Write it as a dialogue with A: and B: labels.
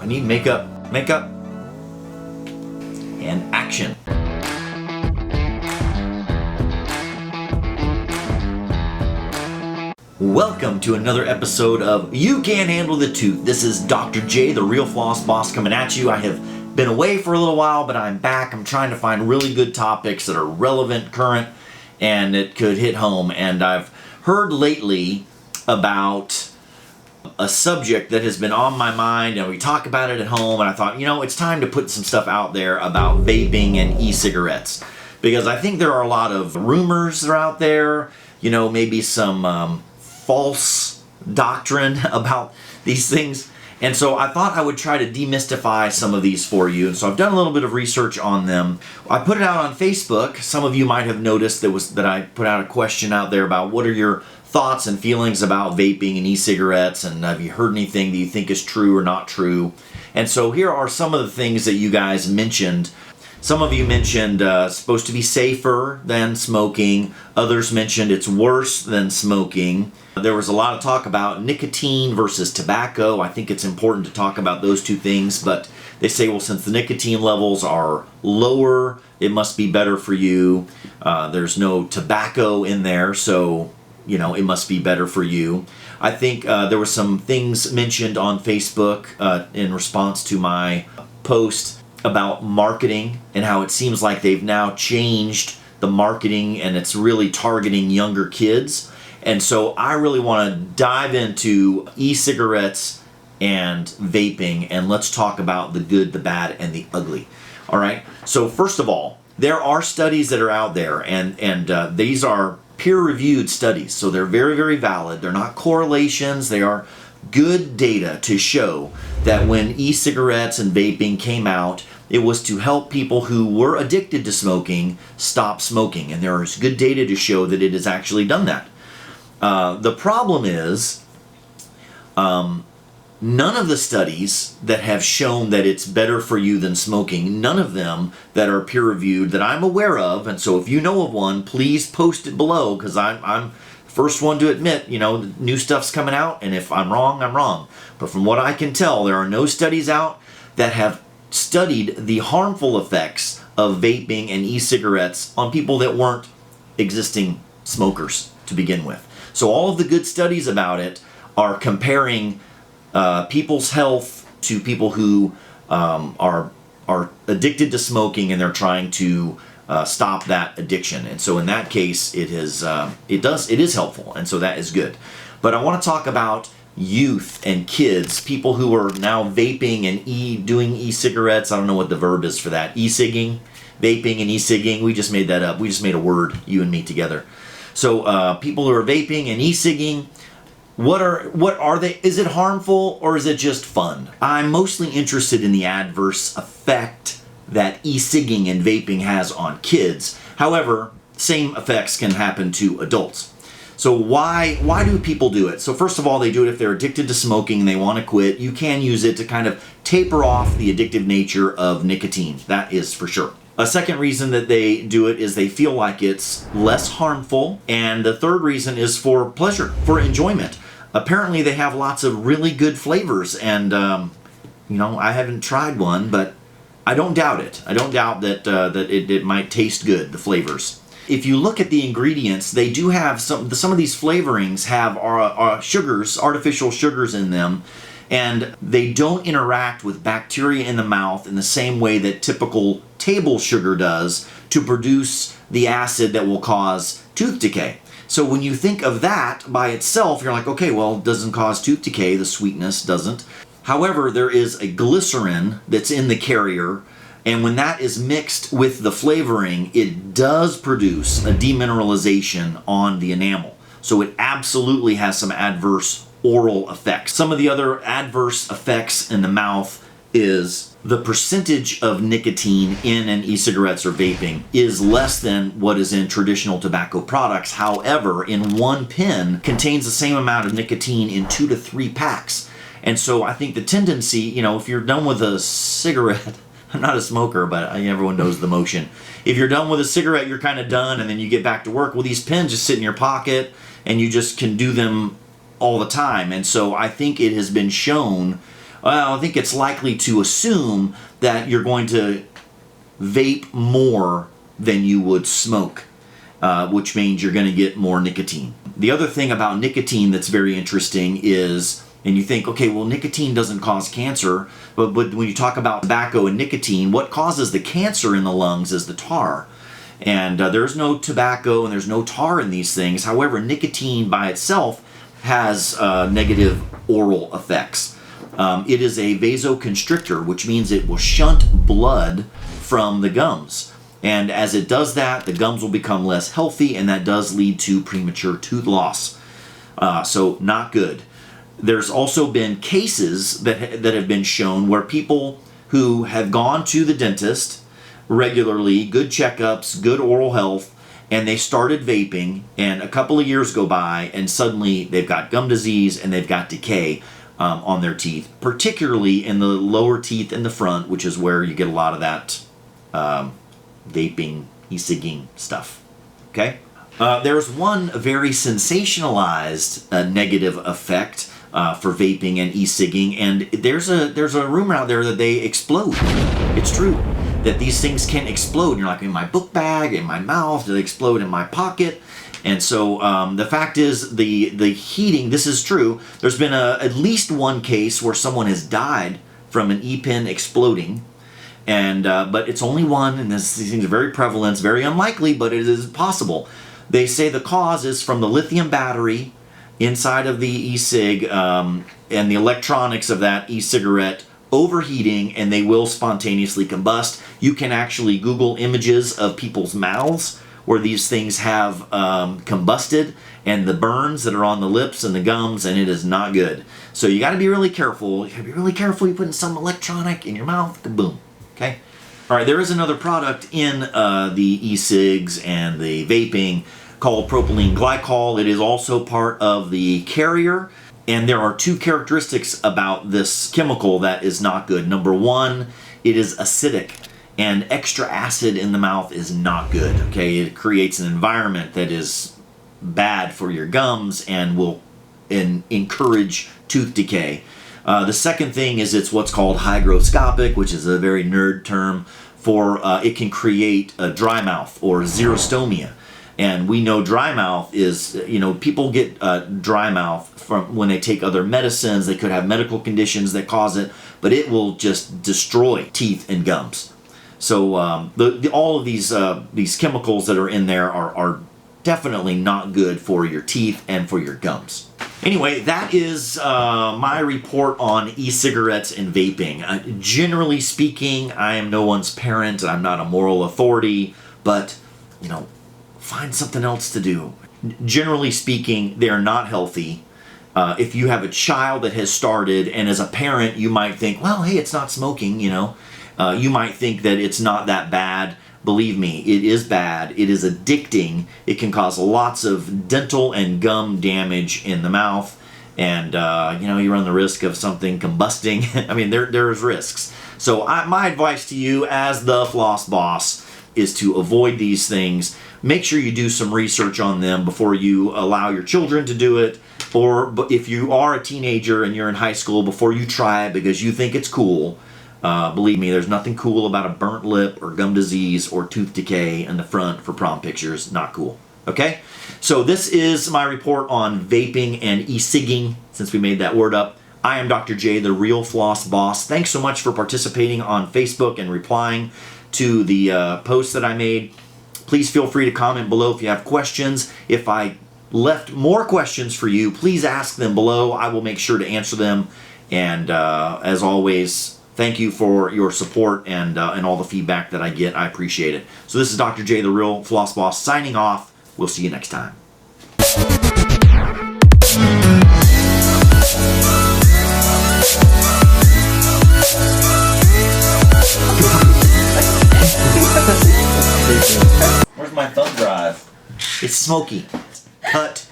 A: I need makeup. Makeup. And action. Welcome to another episode of You Can't Handle the Tooth. This is Dr. J, the real Floss Boss, coming at you. I have been away for a little while, but I'm back. I'm trying to find really good topics that are relevant, current, and that could hit home. And I've heard lately about a subject that has been on my mind, and we talk about it at home, and I thought, it's time to put some stuff out there about vaping and e-cigarettes, because I think there are a lot of rumors that are out there, maybe some false doctrine about these things, and so I thought I would try to demystify some of these for you. And so I've done a little bit of research on them. I put it out on Facebook. Some of you might have noticed that I put out a question out there about what are your thoughts and feelings about vaping and e-cigarettes, and have you heard anything that you think is true or not true? And so here are some of the things that you guys mentioned. Some of you mentioned it's supposed to be safer than smoking. Others mentioned it's worse than smoking. There was a lot of talk about nicotine versus tobacco. I think it's important to talk about those two things, but they say, well, since the nicotine levels are lower, it must be better for you. There's no tobacco in there, so it must be better for you. I think there were some things mentioned on Facebook in response to my post about marketing and how it seems like they've now changed the marketing and it's really targeting younger kids. And so I really want to dive into e-cigarettes and vaping, and let's talk about the good, the bad, and the ugly. All right. So first of all, there are studies that are out there, and these are peer-reviewed studies, so they're very, very valid. They're not correlations. They are good data to show that when e-cigarettes and vaping came out, it was to help people who were addicted to smoking stop smoking, and there is good data to show that it has actually done that. The problem is none of the studies that have shown that it's better for you than smoking, none of them that are peer-reviewed that I'm aware of, and so if you know of one, please post it below, because I'm the first one to admit, new stuff's coming out, and if I'm wrong, I'm wrong. But from what I can tell, there are no studies out that have studied the harmful effects of vaping and e-cigarettes on people that weren't existing smokers to begin with. So all of the good studies about it are comparing people's health to people who are addicted to smoking, and they're trying to stop that addiction. And so in that case, it is helpful, and so that is good. But I want to talk about youth and kids, people who are now vaping and doing e-cigarettes. I don't know what the verb is for that. E-cigging, vaping and e-cigging. We just made that up. We just made a word, you and me together. So people who are vaping and e-cigging, what are they? Is it harmful or is it just fun? I'm mostly interested in the adverse effect that e-cigging and vaping has on kids. However, same effects can happen to adults. So why do people do it? So first of all, they do it if they're addicted to smoking and they want to quit. You can use it to kind of taper off the addictive nature of nicotine. That is for sure. A second reason that they do it is they feel like it's less harmful. And the third reason is for pleasure, for enjoyment. Apparently they have lots of really good flavors, and I haven't tried one, but I don't doubt it. I don't doubt that it might taste good, the flavors. If you look at the ingredients, they do have some of these flavorings have sugars, artificial sugars in them, and they don't interact with bacteria in the mouth in the same way that typical table sugar does to produce the acid that will cause tooth decay. So when you think of that by itself, you're like, okay, well, it doesn't cause tooth decay, the sweetness doesn't. However, there is a glycerin that's in the carrier, and when that is mixed with the flavoring, it does produce a demineralization on the enamel. So it absolutely has some adverse oral effects. Some of the other adverse effects in the mouth is the percentage of nicotine in an e-cigarettes or vaping is less than what is in traditional tobacco products. However, in one pen contains the same amount of nicotine in 2 to 3 packs. And so I think the tendency, if you're done with a cigarette, I'm not a smoker, but everyone knows the motion. If you're done with a cigarette, you're kind of done, and then you get back to work. Well, these pens just sit in your pocket, and you just can do them all the time. And so I think it has been shown Well, I think it's likely to assume that you're going to vape more than you would smoke, which means you're going to get more nicotine. The other thing about nicotine that's very interesting is, and you think, okay, well, nicotine doesn't cause cancer, but when you talk about tobacco and nicotine, what causes the cancer in the lungs is the tar. And there's no tobacco and there's no tar in these things. However, nicotine by itself has negative oral effects. It is a vasoconstrictor, which means it will shunt blood from the gums. And as it does that, the gums will become less healthy, and that does lead to premature tooth loss. So not good. There's also been cases that have been shown where people who have gone to the dentist regularly, good checkups, good oral health, and they started vaping, and a couple of years go by, and suddenly they've got gum disease and they've got decay on their teeth, particularly in the lower teeth in the front, which is where you get a lot of that vaping, e-cigging stuff. Okay? There's one very sensationalized negative effect for vaping and e-cigging, and there's a rumor out there that they explode. It's true that these things can explode. You're like, in my book bag, in my mouth, they explode in my pocket. And so the fact is, the heating, this is true. There's been at least one case where someone has died from an e-pen exploding. And but it's only one, and these things are very prevalent. It's very unlikely, but it is possible. They say the cause is from the lithium battery inside of the e-cig and the electronics of that e-cigarette overheating, and they will spontaneously combust. You can actually Google images of people's mouths where these things have combusted, and the burns that are on the lips and the gums, and it is not good. So you got to be really careful. You got to be really careful. You're putting some electronic in your mouth, kaboom. Okay? All right, there is another product in the e-cigs and the vaping called propylene glycol. It is also part of the carrier, and there are two characteristics about this chemical that is not good. Number one, it is acidic, and extra acid in the mouth is not good. Okay, it creates an environment that is bad for your gums and will encourage tooth decay. The second thing is it's what's called hygroscopic, which is a very nerd term for it can create a dry mouth or xerostomia. And we know dry mouth is, people get dry mouth from when they take other medicines. They could have medical conditions that cause it, but it will just destroy teeth and gums. So all of these chemicals that are in there are definitely not good for your teeth and for your gums. Anyway, that is my report on e-cigarettes and vaping. Generally speaking, I am no one's parent, and I'm not a moral authority, but, find something else to do. Generally speaking, they're not healthy. If you have a child that has started, and as a parent, you might think, well, hey, it's not smoking, you might think that it's not that bad. Believe me, it is bad. It is addicting. It can cause lots of dental and gum damage in the mouth. And, you run the risk of something combusting. I mean, there's risks. So my advice to you as the Floss Boss is to avoid these things. Make sure you do some research on them before you allow your children to do it. Or if you are a teenager and you're in high school, before you try it because you think it's cool. Believe me, there's nothing cool about a burnt lip or gum disease or tooth decay in the front for prom pictures. Not cool. Okay? So this is my report on vaping and e-cigging, since we made that word up. I am Dr. J, the real Floss Boss. Thanks so much for participating on Facebook and replying to the post that I made. Please feel free to comment below if you have questions. If I left more questions for you, please ask them below. I will make sure to answer them. And as always, thank you for your support and all the feedback that I get. I appreciate it. So this is Dr. J, the real Floss Boss, signing off. We'll see you next time. Where's my thumb drive? It's smoky. Cut.